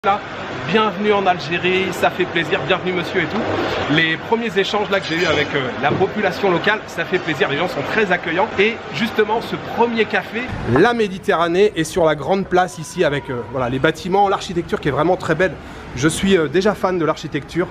Là, bienvenue en Algérie, ça fait plaisir, bienvenue monsieur et tout. Les premiers échanges là que j'ai eu avec la population locale, ça fait plaisir, les gens sont très accueillants. Et justement ce premier café, la Méditerranée est sur la grande place ici avec voilà, les bâtiments, l'architecture qui est vraiment très belle. Je suis déjà fan de l'architecture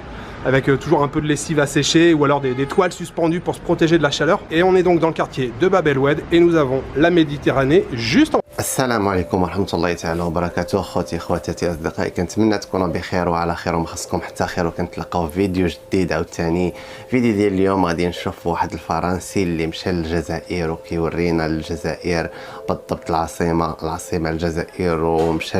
avec toujours un peu de lessive à sécher ou alors des toiles suspendues pour se protéger de la chaleur. Et on est donc dans le quartier de Bab El Oued et nous avons la Méditerranée juste en... السلام عليكم ورحمة الله تعالى وبركاته أخوتي أخواتاتي أصدقائي، كنتمنى تكونوا بخير وعلى خير وما خصكم حتى خير، وكنتلاقاو في فيديو جديد عاوتاني. فيديو ديال اليوم غادي نشوفوا واحد الفرنسي اللي مشى للجزائر وكيورينا الجزائر بالضبط العاصمة الجزائر، ومشى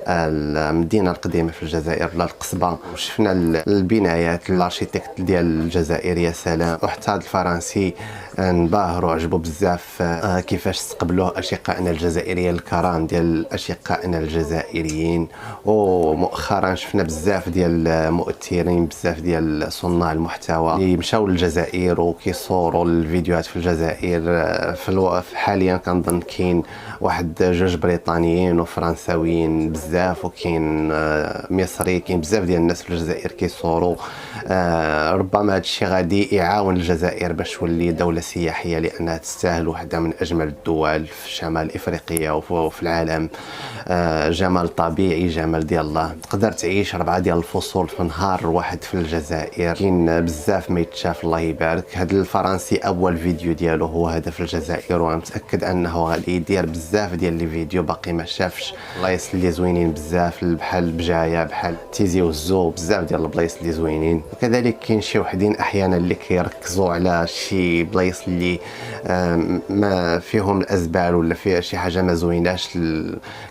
المدينة القديمة في الجزائر ولا القصبة، وشفنا البنايات الارشيتكت ديال الجزائر يا سلام. وحتى هذا الفرنسي انبهر وعجبو بزاف كيفاش استقبلوه اشقائنا الجزائريين الكرام ديال اشقائنا الجزائريين. ومؤخرا شفنا بزاف ديال المؤثرين، بزاف ديال صناع المحتوى اللي مشاو للجزائر وكيصوروا الفيديوهات في الجزائر. حاليا كنظن كاين واحد جوج بريطانيين وفرنساويين بزاف، وكاين مصري، كاين بزاف ديال الناس في الجزائر كيصوروا. ربما هذا الشيء غادي يعاون الجزائر باش تولي دولة سياحية، لأنها تستاهل واحدة من أجمل الدول في شمال إفريقيا وفي العالم. جمال طبيعي، جمال ديال الله، تقدر تعيش 4 ديال الفصول في نهار واحد في الجزائر. كاين بزاف ما يتشاف، الله يبارك. هذا الفرنسي أول فيديو ديالو هو هذا في الجزائر، وأنا متأكد أنه غادي يدير بزاف ديال لي فيديو باقي ما شافش. البلايص اللي زوينين بزاف، بحال بجاية، بحال تيزي وزو، بزاف ديال البلايص اللي زوينين. وكذلك كاين شي وحدين أحيانا اللي كيركزوا على شي بلايص اللي ما فيهم الازبال ولا فيها شي حاجه ما زويناش،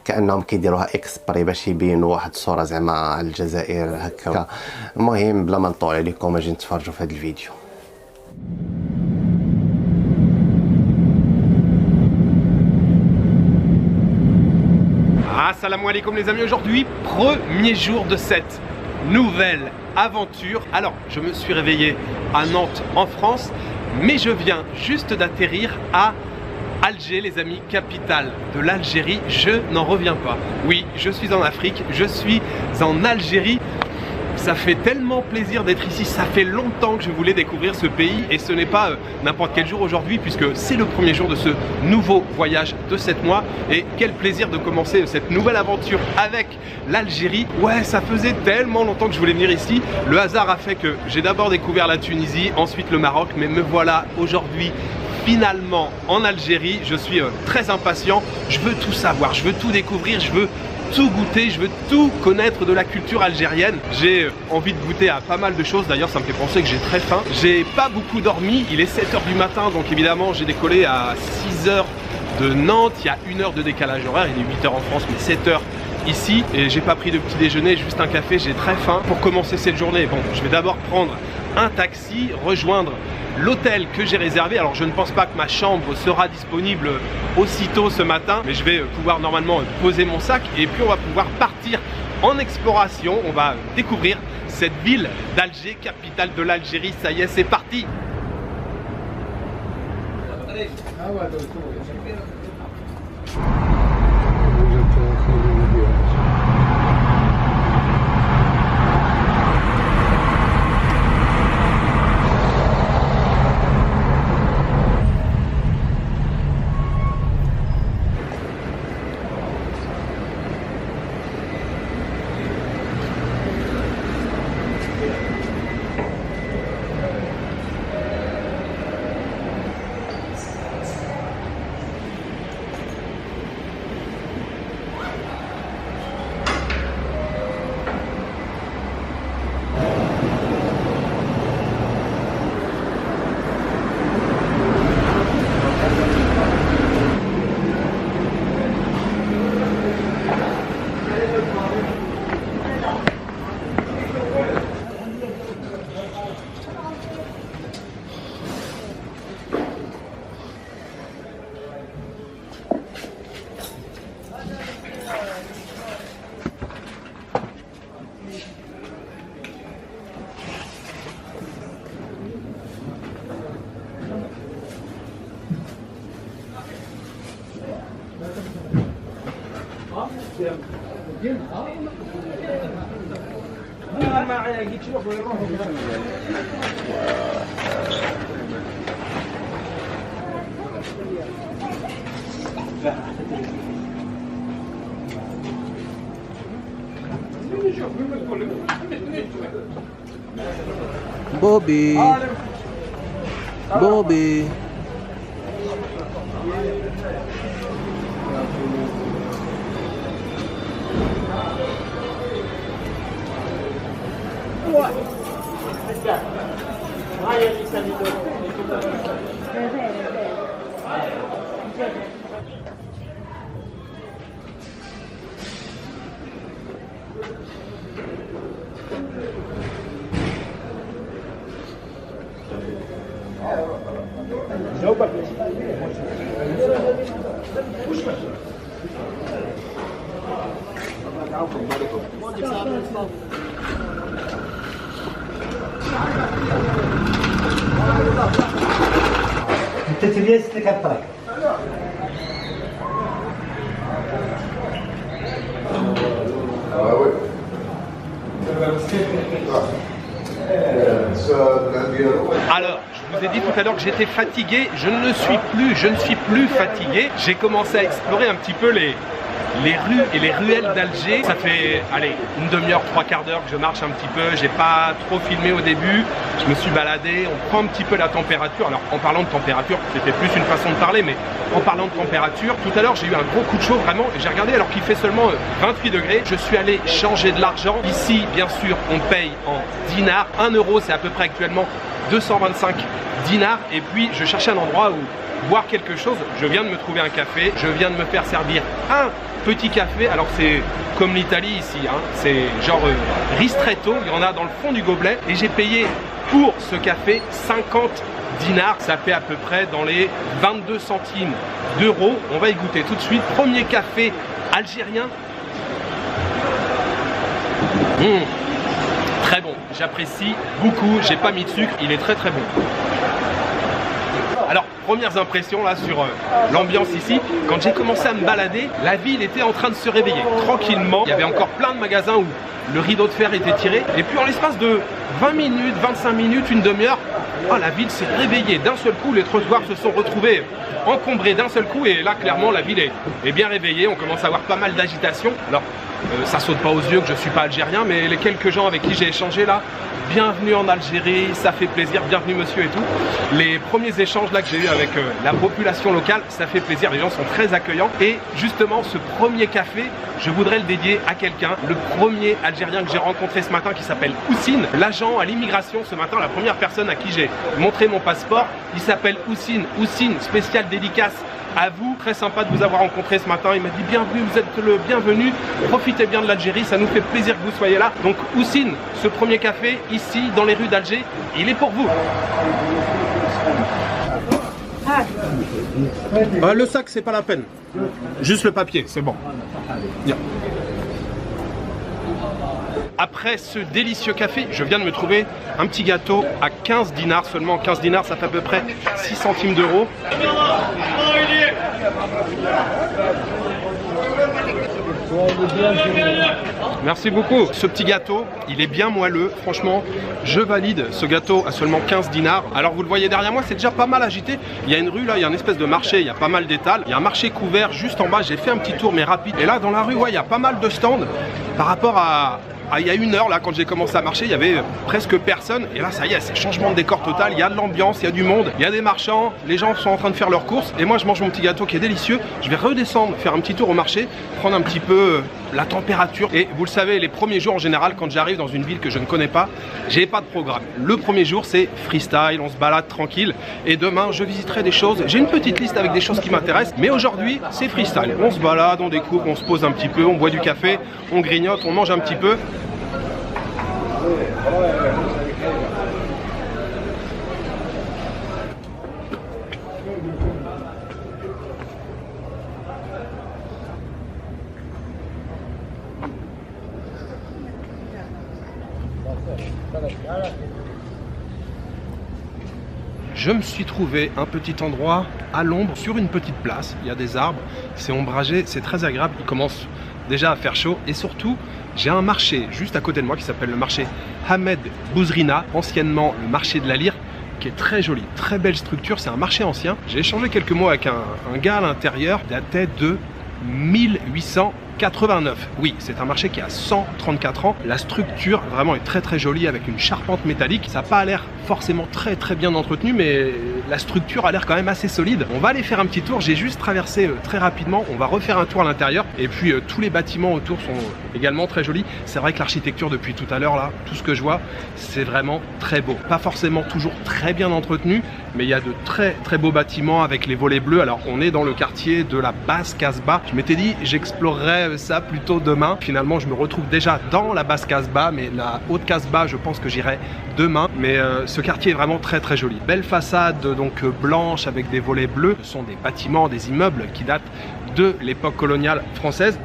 كانهم كيديروها اكسبري باش يبينوا واحد الصوره زعما على الجزائر هكا. المهم بلا ما نطول عليكم اجي نتفرجوا في هذا الفيديو. Assalamu alaikum les amis, aujourd'hui premier jour de cette nouvelle aventure. Alors je me suis réveillé à Nantes en France, mais je viens juste d'atterrir à Alger les amis, capitale de l'Algérie. Je n'en reviens pas. Oui, je suis en Afrique, je suis en Algérie. Ça fait tellement plaisir d'être ici, ça fait longtemps que je voulais découvrir ce pays et ce n'est pas n'importe quel jour aujourd'hui puisque c'est le premier jour de ce nouveau voyage de 7 mois et quel plaisir de commencer cette nouvelle aventure avec l'Algérie. Ouais, ça faisait tellement longtemps que je voulais venir ici. Le hasard a fait que j'ai d'abord découvert la Tunisie, ensuite le Maroc, mais me voilà aujourd'hui finalement en Algérie. Je suis très impatient, je veux tout savoir, je veux tout découvrir, je veux tout goûter, je veux tout connaître de la culture algérienne. J'ai envie de goûter à pas mal de choses, d'ailleurs ça me fait penser que j'ai très faim. J'ai pas beaucoup dormi, il est 7 h du matin, donc évidemment j'ai décollé à 6 h de Nantes, il y a 1 heure de décalage horaire, il est 8 h en France mais 7 h ici, et j'ai pas pris de petit déjeuner, juste un café, j'ai très faim. Pour commencer cette journée, bon, je vais d'abord prendre un taxi, rejoindre l'hôtel que j'ai réservé. Alors je ne pense pas que ma chambre sera disponible aussitôt ce matin, mais je vais pouvoir normalement poser mon sac et puis on va pouvoir partir en exploration. On va découvrir cette ville d'Alger, capitale de l'Algérie. Ça y est, c'est parti. Bobby. Bobby. انت تبي ستيك الطريق Alors, je vous ai dit tout à l'heure que j'étais fatigué, je ne suis plus fatigué. J'ai commencé à explorer un petit peu les rues et les ruelles d'Alger. Ça fait, allez, une demi-heure, trois quarts d'heure que je marche un petit peu. J'ai pas trop filmé au début, je me suis baladé, on prend un petit peu la température. Alors, en parlant de température, c'était plus une façon de parler, mais en parlant de température, tout à l'heure, j'ai eu un gros coup de chaud, vraiment. J'ai regardé alors qu'il fait seulement 28 degrés. Je suis allé changer de l'argent. Ici, bien sûr, on paye en dinars. 1 euro, c'est à peu près actuellement 225 dinars. Et puis, je cherchais un endroit où boire quelque chose. Je viens de me trouver un café. Je viens de me faire servir un petit café. Alors, c'est comme l'Italie ici. Hein. C'est genre ristretto. Il y en a dans le fond du gobelet. Et j'ai payé pour ce café 50 dinars. Ça fait à peu près dans les 22 centimes d'euros. On va y goûter tout de suite. Premier café algérien. Très bon, j'apprécie beaucoup, j'ai pas mis de sucre, il est très très bon. Alors, premières impressions là sur l'ambiance ici. Quand j'ai commencé à me balader, la ville était en train de se réveiller tranquillement. Il y avait encore plein de magasins où le rideau de fer était tiré. Et puis en l'espace de 20 minutes, 25 minutes, une demi-heure, la ville s'est réveillée. D'un seul coup, les trottoirs se sont retrouvés encombrés d'un seul coup. Et là, clairement, la ville est bien réveillée. On commence à avoir pas mal d'agitation. Alors, ça saute pas aux yeux que je suis pas algérien, mais les quelques gens avec qui j'ai échangé là, bienvenue en Algérie, ça fait plaisir, bienvenue monsieur et tout. Les premiers échanges là que j'ai eu avec la population locale, ça fait plaisir, les gens sont très accueillants. Et justement, ce premier café, je voudrais le dédier à quelqu'un, le premier Algérien que j'ai rencontré ce matin qui s'appelle Houssine, l'agent à l'immigration ce matin, la première personne à qui j'ai montré mon passeport, il s'appelle Houssine. Houssine, spécial dédicace à vous, très sympa de vous avoir rencontré ce matin. Il m'a dit bienvenue, vous êtes le bienvenu, profitez bien de l'Algérie, ça nous fait plaisir que vous soyez là. Donc Houssine, ce premier café ici dans les rues d'Alger, il est pour vous. Le sac c'est pas la peine, juste le papier, c'est bon. Bien. Après ce délicieux café, je viens de me trouver un petit gâteau à 15 dinars seulement. 15 dinars, ça fait à peu près 6 centimes d'euros. Merci beaucoup. Ce petit gâteau, il est bien moelleux. Franchement, je valide ce gâteau à seulement 15 dinars. Alors vous le voyez derrière moi, c'est déjà pas mal agité. Il y a une rue là, il y a une espèce de marché, il y a pas mal d'étals. Il y a un marché couvert juste en bas. J'ai fait un petit tour mais rapide. Et là, dans la rue, ouais, il y a pas mal de stands par rapport à il y a une heure là quand j'ai commencé à marcher, il y avait presque personne et là ça y est, c'est changement de décor total, il y a de l'ambiance, il y a du monde, il y a des marchands, les gens sont en train de faire leurs courses et moi je mange mon petit gâteau qui est délicieux. Je vais redescendre, faire un petit tour au marché, prendre un petit peu la température et vous le savez, les premiers jours en général quand j'arrive dans une ville que je ne connais pas, j'ai pas de programme. Le premier jour c'est freestyle, on se balade tranquille et demain je visiterai des choses. J'ai une petite liste avec des choses qui m'intéressent mais aujourd'hui c'est freestyle. On se balade, on découvre, on se pose un petit peu, on boit du café, on grignote, on mange un petit peu. Je me suis trouvé un petit endroit à l'ombre sur une petite place. Il y a des arbres, c'est ombragé, c'est très agréable. Il commence déjà à faire chaud. Et surtout, j'ai un marché juste à côté de moi qui s'appelle le marché Hamed Bouzrina, anciennement le marché de la Lyre, qui est très joli, très belle structure. C'est un marché ancien. J'ai échangé quelques mots avec un gars à l'intérieur, datait de 1889. Oui, c'est un marché qui a 134 ans. La structure vraiment est très très jolie avec une charpente métallique. Ça n'a pas l'air forcément très bien entretenu, mais la structure a l'air quand même assez solide. On va aller faire un petit tour. J'ai juste traversé très rapidement. On va refaire un tour à l'intérieur. Et puis tous les bâtiments autour sont également très jolis. C'est vrai que l'architecture depuis tout à l'heure là, tout ce que je vois, c'est vraiment très beau. Pas forcément toujours très bien entretenu, mais il y a de très beaux bâtiments avec les volets bleus. Alors on est dans le quartier de la Basse Casbah. Je m'étais dit j'explorerais ça plutôt demain. Finalement je me retrouve déjà dans la Basse Casbah, mais la Haute Casbah je pense que j'irai demain. Mais ce quartier est vraiment très joli. Belle façade donc blanche avec des volets bleus. Ce sont des bâtiments, des immeubles qui datent de l'époque coloniale française.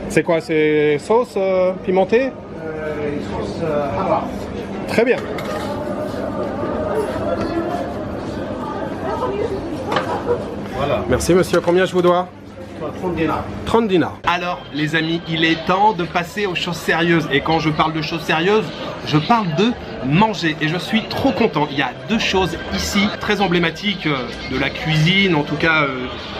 C'est quoi, c'est sauce pimentée? Sauce hamra. Très bien. Voilà. Merci monsieur, combien je vous dois? 30 dinars. 30 dinars. Alors les amis, il est temps de passer aux choses sérieuses. Et quand je parle de choses sérieuses, je parle de manger. Et je suis trop content. Il y a deux choses ici très emblématiques de la cuisine, en tout cas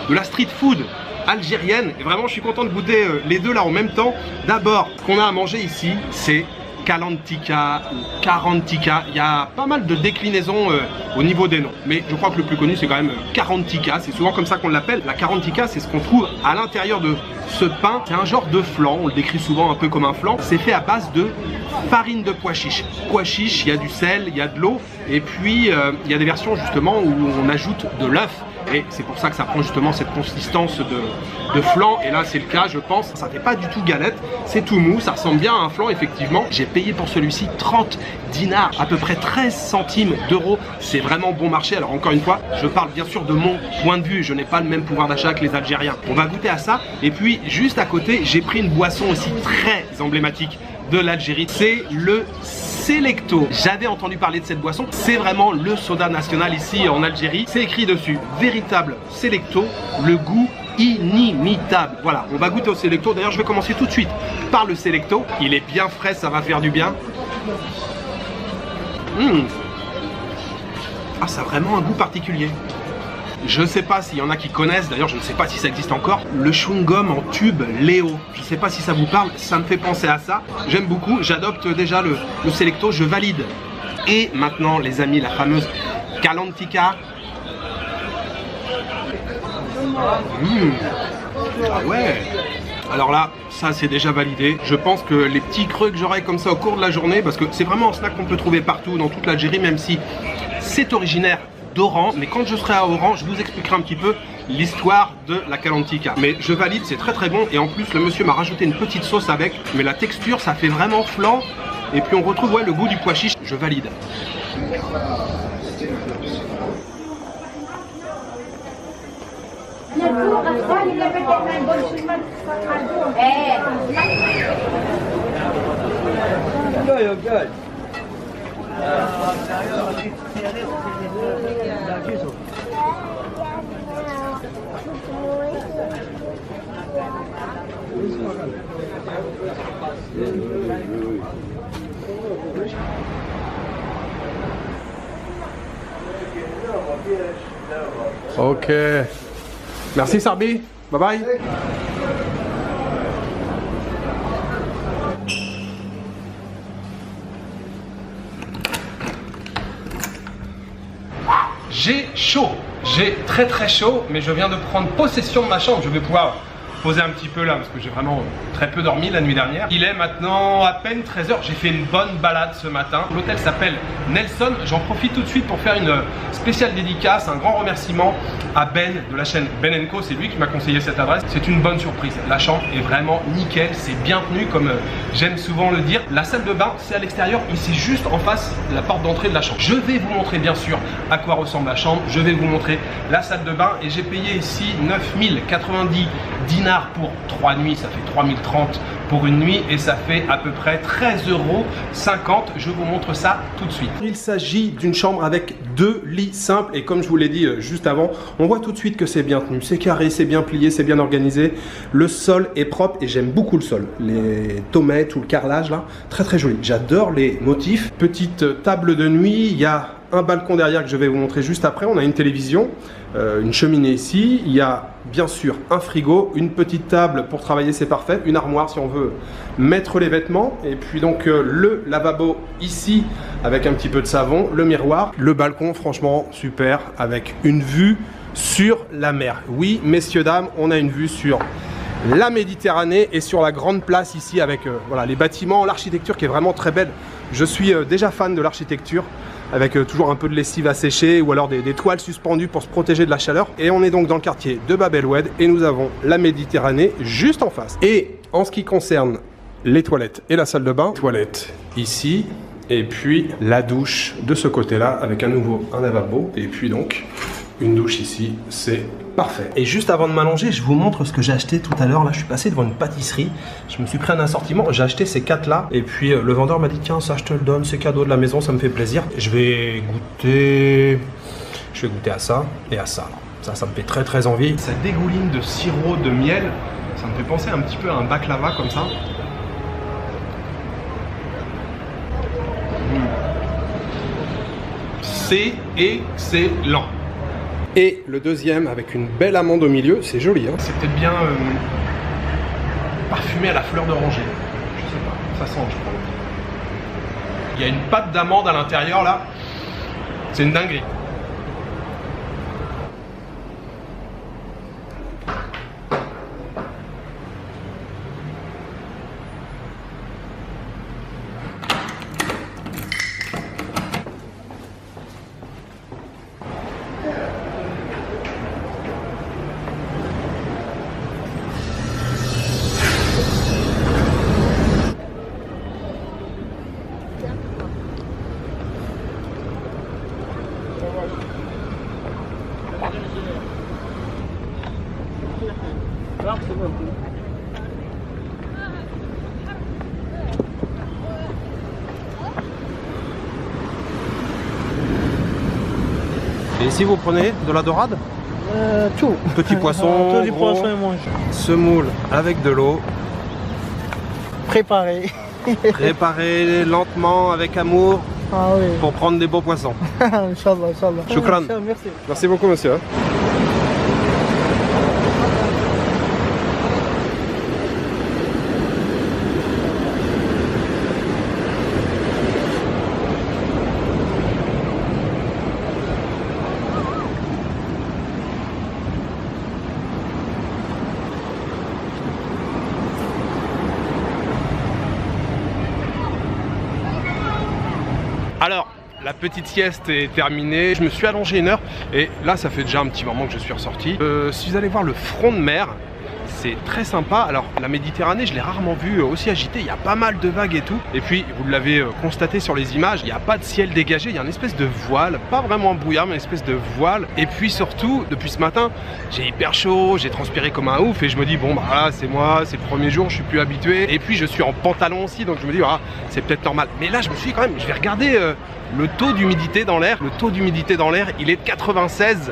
de la street food algérienne. Et vraiment je suis content de goûter les deux là en même temps. D'abord, ce qu'on a à manger ici, c'est Kalantika ou Karantika. Il y a pas mal de déclinaisons au niveau des noms, mais je crois que le plus connu c'est quand même Karantika. C'est souvent comme ça qu'on l'appelle. La Karantika, c'est ce qu'on trouve à l'intérieur de ce pain. C'est un genre de flan, on le décrit souvent un peu comme un flan. C'est fait à base de farine de pois chiche. Pois chiche, il y a du sel, il y a de l'eau, et puis il y a des versions justement où on ajoute de l'œuf. Et c'est pour ça que ça prend justement cette consistance de flan. Et là c'est le cas je pense. Ça fait pas du tout galette, c'est tout mou, ça ressemble bien à un flan effectivement. J'ai payé pour celui-ci 30 dinars, à peu près 13 centimes d'euros. C'est vraiment bon marché. Alors encore une fois, je parle bien sûr de mon point de vue. Je n'ai pas le même pouvoir d'achat que les Algériens. On va goûter à ça. Et puis juste à côté, j'ai pris une boisson aussi très emblématique de l'Algérie. C'est le Selecto. J'avais entendu parler de cette boisson. C'est vraiment le soda national ici en Algérie. C'est écrit dessus, véritable Selecto, le goût inimitable. Voilà, on va goûter au Selecto. D'ailleurs, je vais commencer tout de suite par le Selecto. Il est bien frais, ça va faire du bien. Ah, ça a vraiment un goût particulier. Je ne sais pas s'il y en a qui connaissent, d'ailleurs je ne sais pas si ça existe encore, le chewing-gum en tube Léo. Je ne sais pas si ça vous parle, ça me fait penser à ça. J'aime beaucoup, j'adopte déjà le Selecto, je valide. Et maintenant les amis, la fameuse Kalantika. Ah ouais. Alors là, ça c'est déjà validé. Je pense que les petits creux que j'aurai comme ça au cours de la journée, parce que c'est vraiment un snack qu'on peut trouver partout dans toute l'Algérie, même si c'est originaire d'Oran, mais quand je serai à Oran, je vous expliquerai un petit peu l'histoire de la Kalantika. Mais je valide, c'est très bon, et en plus le monsieur m'a rajouté une petite sauce avec, mais la texture ça fait vraiment flan, et puis on retrouve le goût du pois chiche, je valide. Ok. Merci Sarbi. Bye bye. J'ai chaud. J'ai très chaud, mais je viens de prendre possession de ma chambre. Je vais pouvoir poser un petit peu là parce que j'ai vraiment très peu dormi la nuit dernière. Il est maintenant à peine 13 h. J'ai fait une bonne balade ce matin. L'hôtel s'appelle Nelson. J'en profite tout de suite pour faire une spéciale dédicace, un grand remerciement à Ben de la chaîne Ben & Co. C'est lui qui m'a conseillé cette adresse. C'est une bonne surprise. La chambre est vraiment nickel. C'est bien tenu comme j'aime souvent le dire. La salle de bain, c'est à l'extérieur, mais c'est juste en face de la porte d'entrée de la chambre. Je vais vous montrer bien sûr à quoi ressemble la chambre. Je vais vous montrer la salle de bain et j'ai payé ici 9090 dinars pour 3 nuits. Ça fait 3030 pour une nuit et ça fait à peu près 13,50 €. Je vous montre ça tout de suite. Il s'agit d'une chambre avec 2 lits simples et comme je vous l'ai dit juste avant, on voit tout de suite que c'est bien tenu. C'est carré, c'est bien plié, c'est bien organisé. Le sol est propre et j'aime beaucoup le sol. Les tomates ou le carrelage là, très très joli. J'adore les motifs. Petite table de nuit, il y a un balcon derrière que je vais vous montrer juste après. On a une télévision, une cheminée ici. Il y a bien sûr un frigo, une petite table pour travailler, c'est parfait. Une armoire si on veut mettre les vêtements. Et puis donc le lavabo ici avec un petit peu de savon, le miroir. Le balcon franchement super avec une vue sur la mer. Oui messieurs dames, on a une vue sur la Méditerranée et sur la grande place ici avec voilà, les bâtiments, l'architecture qui est vraiment très belle. Je suis déjà fan de l'architecture avec toujours un peu de lessive à sécher ou alors des toiles suspendues pour se protéger de la chaleur. Et on est donc dans le quartier de Bab el-Oued et nous avons la Méditerranée juste en face. Et en ce qui concerne les toilettes et la salle de bain, toilette ici et puis la douche de ce côté-là avec à nouveau un lavabo et puis donc une douche ici, c'est parfait. Et juste avant de m'allonger, je vous montre ce que j'ai acheté tout à l'heure. Là, je suis passé devant une pâtisserie. Je me suis pris un assortiment. J'ai acheté ces 4 là. Et puis le vendeur m'a dit tiens, ça je te le donne, c'est cadeau de la maison, ça me fait plaisir. Je vais goûter à ça et à ça. Ça me fait très très envie. Ça dégouline de sirop de miel. Ça me fait penser un petit peu à un baklava comme ça. C'est excellent. Et le deuxième avec une belle amande au milieu, c'est joli hein. C'est peut-être bien parfumé à la fleur d'oranger. Je sais pas, ça sent je crois. Il y a une pâte d'amande à l'intérieur là. C'est une dinguerie. Et ici vous prenez de la dorade? Tout. Petit poisson, Tout du poisson et mange. Semoule avec de l'eau. Préparé. Préparé lentement avec amour pour prendre des beaux poissons. Inch'Allah, Inch'Allah. Shukran. Merci. Merci beaucoup monsieur. Alors, la petite sieste est terminée, je me suis allongé 1 heure et là ça fait déjà un petit moment que je suis ressorti. Si vous allez voir le front de mer, c'est très sympa. Alors la Méditerranée, je l'ai rarement vue aussi agitée, il y a pas mal de vagues et tout. Et puis vous l'avez constaté sur les images, il n'y a pas de ciel dégagé, il y a une espèce de voile, pas vraiment brouillard mais une espèce de voile. Et puis surtout, depuis ce matin, j'ai hyper chaud, j'ai transpiré comme un ouf et je me dis bon bah là c'est moi, c'est le premier jour, je suis plus habitué. Et puis je suis en pantalon aussi, donc je me dis ah, c'est peut-être normal. Mais là je me suis dit quand même, je vais regarder le taux d'humidité dans l'air. Le taux d'humidité dans l'air, il est de 96%.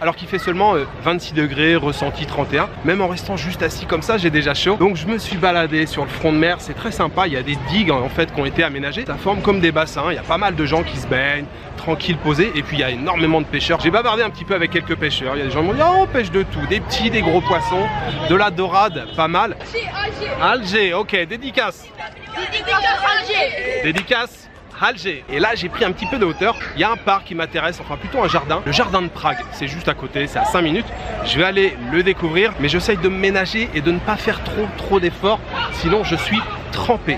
Alors qu'il fait seulement 26 degrés, ressenti 31. Même en restant juste assis comme ça, j'ai déjà chaud. Donc je me suis baladé sur le front de mer, c'est très sympa. Il y a des digues en fait qui ont été aménagées. Ça forme comme des bassins, il y a pas mal de gens qui se baignent, tranquilles, posés. Et puis il y a énormément de pêcheurs. J'ai bavardé un petit peu avec quelques pêcheurs. Il y a des gens qui m'ont dit oh, on pêche de tout, des petits, des gros poissons, de la dorade, pas mal. Alger, ok, dédicace. Dédicace Alger. Et là, j'ai pris un petit peu de hauteur. Il y a un parc qui m'intéresse, enfin plutôt un jardin. Le jardin de Prague, c'est juste à côté, c'est à 5 minutes. Je vais aller le découvrir, mais j'essaye de me ménager et de ne pas faire trop d'efforts. Sinon, je suis trempé.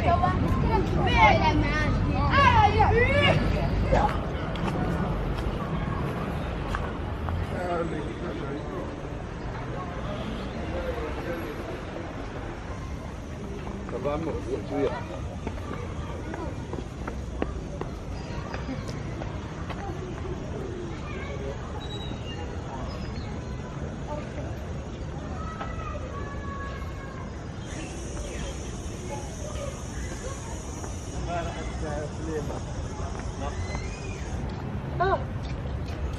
Oh,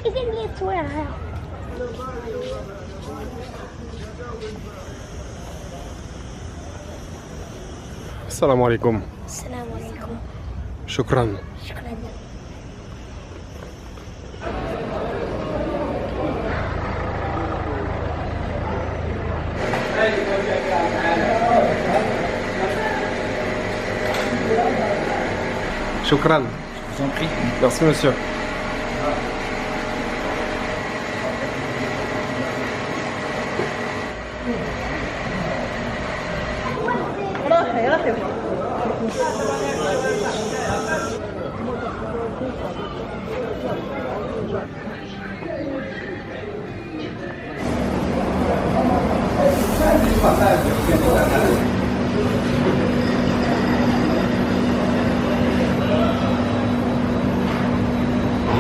isn't he a swear how? السلام عليكم. السلام عليكم. شكرا. شكرا. شكرا. Je vous en prie. Merci monsieur.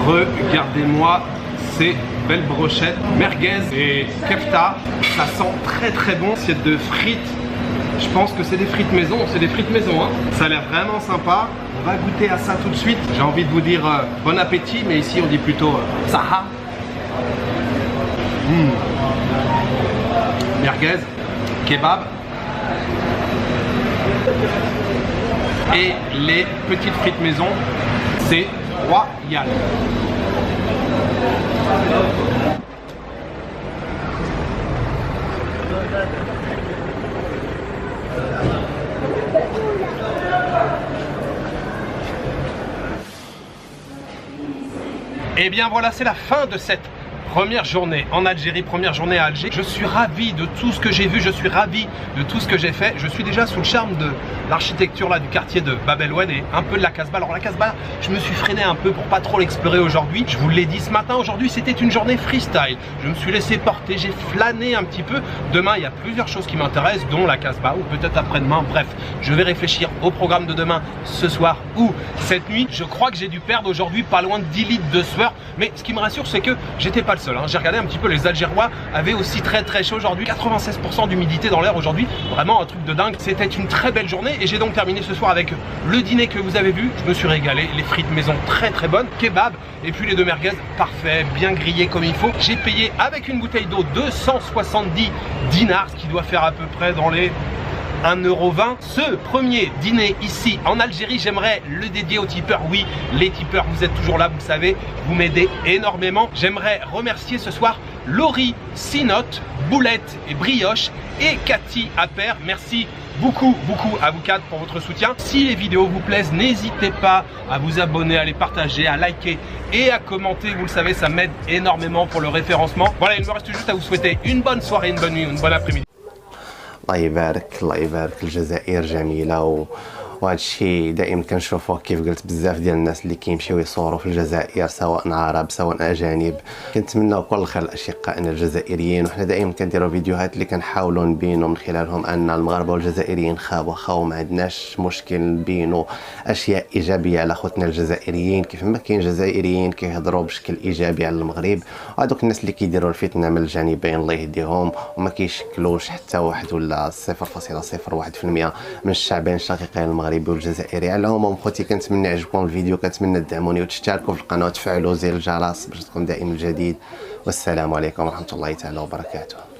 Regardez-moi ces belles brochettes merguez et kefta. Ça sent très bon. Assiette de frites. Je pense que c'est des frites maison. C'est des frites maison. Hein. Ça a l'air vraiment sympa. On va goûter à ça tout de suite. J'ai envie de vous dire bon appétit, mais ici on dit plutôt saha. Merguez, kebab. Et les petites frites maison, c'est royal. Et bien voilà, c'est la fin de cette première journée en Algérie, première journée à Alger. Je suis ravi de tout ce que j'ai vu, je suis ravi de tout ce que j'ai fait. Je suis déjà sous le charme de l'architecture là du quartier de Bab El Oued et un peu de la Casbah. Alors la Casbah, je me suis freiné un peu pour pas trop l'explorer aujourd'hui. Je vous l'ai dit ce matin, aujourd'hui c'était une journée freestyle. Je me suis laissé porter, j'ai flâné un petit peu. Demain, il y a plusieurs choses qui m'intéressent, dont la Casbah ou peut-être après-demain. Bref, je vais réfléchir au programme de demain, ce soir ou cette nuit. Je crois que j'ai dû perdre aujourd'hui pas loin de 10 litres de sueur. Mais ce qui me rassure, c'est que j'étais pas le seul. J'ai regardé un petit peu, les Algérois avaient aussi très chaud aujourd'hui. 96% d'humidité dans l'air aujourd'hui. Vraiment un truc de dingue. C'était une très belle journée et j'ai donc terminé ce soir avec le dîner que vous avez vu. Je me suis régalé. Les frites maison très bonnes. Kebab et puis les deux merguez parfait, bien grillé comme il faut. J'ai payé avec une bouteille d'eau 270 dinars, ce qui doit faire à peu près dans les 1,20 €. Ce premier dîner ici en Algérie, j'aimerais le dédier aux tipeurs. Oui, les tipeurs, vous êtes toujours là, vous le savez, vous m'aidez énormément. J'aimerais remercier ce soir Laurie, Sinote, Boulette et Brioche et Cathy Appert. Merci beaucoup à vous quatre pour votre soutien. Si les vidéos vous plaisent, n'hésitez pas à vous abonner, à les partager, à liker et à commenter. Vous le savez, ça m'aide énormément pour le référencement. Voilà, il me reste juste à vous souhaiter une bonne soirée, une bonne nuit, une bonne après-midi. الله يبارك الجزائر جميله وهذا الشيء دائما كنشوفوه كيف قلت بزاف ديال الناس اللي كيمشيو يصوروا في الجزائر سواء عرب سواء اجانب. كنتمناو كل الخير لاشقائنا الجزائريين وحنا دائما كنديروا فيديوهات اللي كنحاولوا نبينوا من خلالهم ان المغاربه والجزائريين خاو ما عندناش مشكل نبينوا اشياء ايجابيه على خوتنا الجزائريين كيف ما كاين جزائريين كيهضروا بشكل ايجابي على المغرب وهذوك الناس اللي كيديروا الفتنه من الجانبين الله يهديهم وما كيشكلوش حتى واحد ولا 0.01% من الشعبين الشقيقين المغربي والجزائري. على العموم خوتي كنتمنى يعجبكم الفيديو كنتمنى تدعموني وتشتركوا في القناه وتفعلوا زر الجرس باش تكون دائما الجديد والسلام عليكم ورحمه الله تعالى وبركاته.